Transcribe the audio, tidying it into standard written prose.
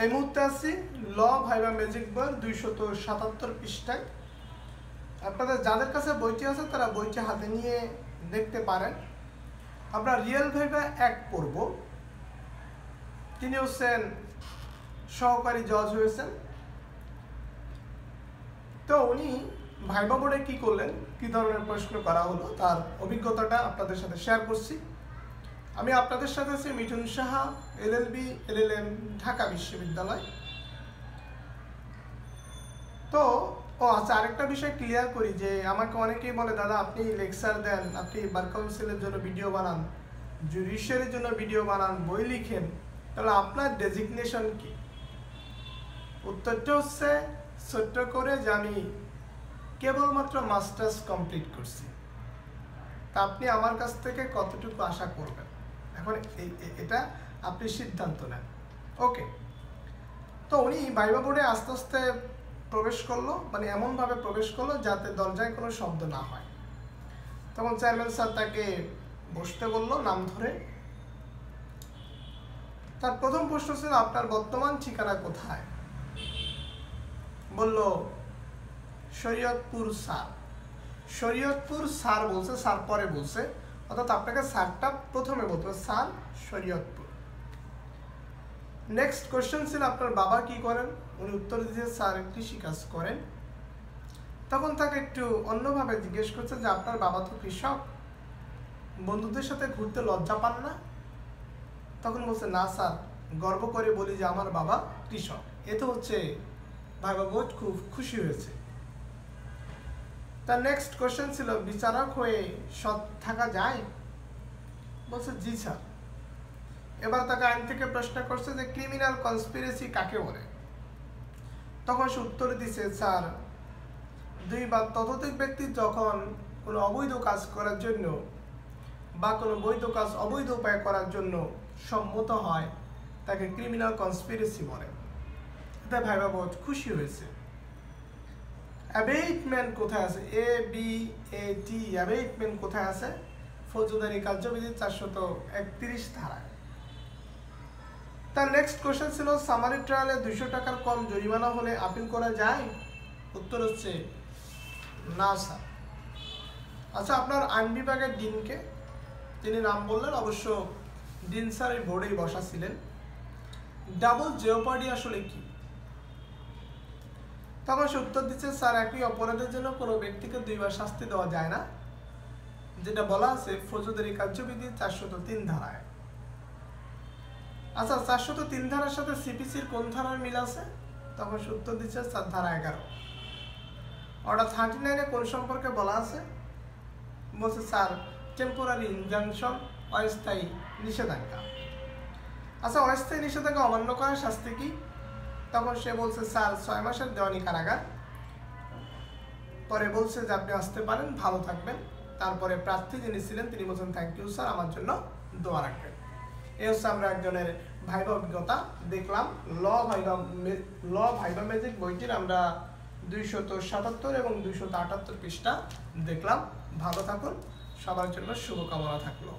এই মুহূর্তে আছি ল ভাইবা ম্যাজিক বইয়ের 277 পৃষ্ঠায়। আপনাদের যাদের কাছে বইটি আছে তারা বইটি হাতে নিয়ে দেখতে পারেন। আমরা রিয়েল ভাইবা 1 পড়ব। তিনি হচ্ছেন সহকারী জজ হয়েছেন। তো উনি ভাইবা বোর্ডে কি করলেন, কি ধরনের প্রশ্ন করা হলো, তার অভিজ্ঞতাটা আপনাদের সাথে শেয়ার করছি। আমি আপনাদের সাথে আছি মিঠুন সাহা, LLB LLM, ঢাকা বিশ্ববিদ্যালয়। তো আচ্ছা, আরেকটা বিষয় ক্লিয়ার করি যে আমাকে অনেকেই বলে, দাদা আপনি লেকচার দেন, আপনি বার কাউন্সিলের জন্য ভিডিও বানান, জুডিশিয়ারির জন্য ভিডিও বানান, বই লিখেন, তাহলে আপনার ডেজিগনেশন কি? উত্তরটা হচ্ছে ছোট্ট করে যে আমি কেবলমাত্র মাস্টার্স কমপ্লিট করছি। তা আপনি আমার কাছ থেকে কতটুকু আশা করবেন, এখন এটা আপনি সিদ্ধান্ত নেন। ওকে, তো উনি ভাইবা বোর্ডে আস্তে আস্তে প্রবেশ করলো, মানে এমনভাবে প্রবেশ করলো যাতে দরজায় কোনো শব্দ না হয়। তখন চেয়ারম্যান স্যার তাকে বসতে বললো নাম ধরে। তার প্রথম প্রশ্ন ছিল, আপনার বর্তমান ঠিকানা কোথায়? বলল শরীয়তপুর স্যার। শরীয়তপুর স্যার বলছে, স্যার পরে বলছে, অর্থাৎ আপনাকে স্যারটা প্রথমে বলতে স্যার শরীয়তপুর। নেক্সট কোশ্চেন ছিল, আপনার বাবা কি করেন? উনি উত্তর দিয়েছে, স্যার কৃষিকাজ করেন। তখন তাকে একটু অন্যভাবে জিজ্ঞেস করছে যে আপনার বাবা তো কৃষক, বন্ধুদের সাথে ঘুরতে লজ্জা পান না? তখন বলছে, না স্যার, গর্ব করে বলি যে আমার বাবা কৃষক। এতে হচ্ছে ভাইবা বোর্ড খুব খুশি হয়েছে। তার নেক্সট কোশ্চেন ছিল, বিচারক হয়ে সৎ থাকা যায়? বলছে জি স্যার। এবার তাকে আইন থেকে প্রশ্ন করছে যে ক্রিমিনাল কনস্পিরেসি কাকে বলে? তখন সে উত্তর দিছে, স্যার, 2 বা ততোধিক ব্যক্তি যখন কোনো অবৈধ কাজ করার জন্য বা কোনো বৈধ কাজ অবৈধ উপায়ে করার জন্য সম্মত হয় তাকে ক্রিমিনাল কনস্পিরেসি বলে। এতে ভাইবা বোর্ড খুশি হয়েছে। অ্যাবেটমেন্ট কোথায় আছে? ABAT অ্যাবেটমেন্ট কোথায় আছে? ফৌজদারি কার্যবিধি 431 ধারায়। তার নেক্সট কোশ্চেন ছিল, সামারি ট্রায়ালে 200 টাকার কম জরিমানা হলে আপিল করা যায়? উত্তর হচ্ছে না স্যার। আচ্ছা, আপনার আইন বিভাগের ডিনকে, তিনি নাম বললেন, অবশ্য ডিন স্যার এই বোর্ডেই বসা ছিলেন। ডাবল জেওপার্ডি আসলে কি? তখন সে উত্তর দিচ্ছে, স্যার, একই অপরাধের জন্য কোনো ব্যক্তিকে 2 বার শাস্তি দেওয়া যায় না, যেটা বলা আছে ফৌজদারি কার্যবিধি 403 ধারায়। আচ্ছা, 403 ধারার সাথে CPCর কোন ধারার মিল আছে? তখন সে উত্তর দিচ্ছে, স্যার, ধারা 11। অর্ডার 39 কোন সম্পর্কে বলা আছে? বলছে, স্যার, টেম্পোরারি ইনজাংশন, অস্থায়ী নিষেধাজ্ঞা। আচ্ছা, অস্থায়ী নিষেধাজ্ঞা অমান্য করার শাস্তি কি? তখন সে বলছে, স্যার, 6 মাসের দেওয়ানি কারাগার। পরে বলছে যে আপনি আসতে পারেন, ভালো থাকবেন। তারপরে প্রার্থী যিনি ছিলেন তিনি বলছেন, থ্যাংক ইউ স্যার, আমার জন্য দোয়া রাখবেন। এই হচ্ছে আমরা একজনের ভাইবা অভিজ্ঞতা দেখলাম। ল ভাইবা ম্যাজিক বইটির আমরা 277 এবং 278 পৃষ্ঠা দেখলাম। ভালো থাকুন, সবার জন্য শুভকামনা থাকলো।